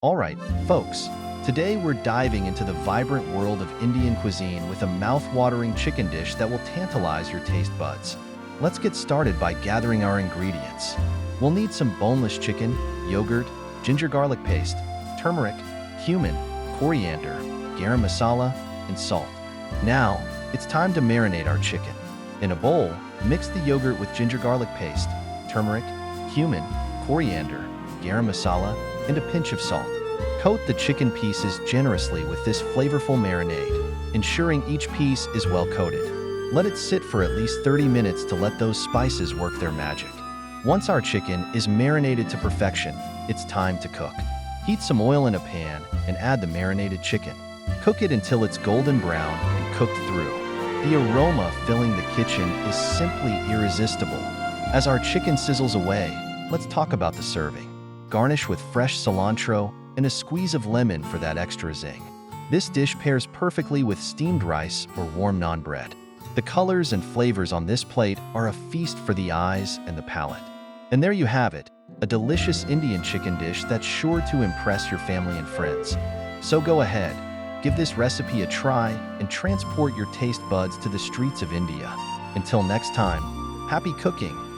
Alright, folks, today we're diving into the vibrant world of Indian cuisine with a mouth-watering chicken dish that will tantalize your taste buds. Let's get started by gathering our ingredients. We'll need some boneless chicken, yogurt, ginger garlic paste, turmeric, cumin, coriander, garam masala, and salt. Now, it's time to marinate our chicken. In a bowl, mix the yogurt with ginger garlic paste, turmeric, cumin, coriander, garam masala, and a pinch of salt. Coat the chicken pieces generously with this flavorful marinade, ensuring each piece is well coated. Let it sit for at least 30 minutes to let those spices work their magic. Once our chicken is marinated to perfection, it's time to cook. Heat some oil in a pan and add the marinated chicken. Cook it until it's golden brown and cooked through. The aroma filling the kitchen is simply irresistible. As our chicken sizzles away, let's talk about the serving. Garnish with fresh cilantro and a squeeze of lemon for that extra zing. This dish pairs perfectly with steamed rice or warm naan bread. The colors and flavors on this plate are a feast for the eyes and the palate. And there you have it, a delicious Indian chicken dish that's sure to impress your family and friends. So go ahead, give this recipe a try and transport your taste buds to the streets of India. Until next time, happy cooking!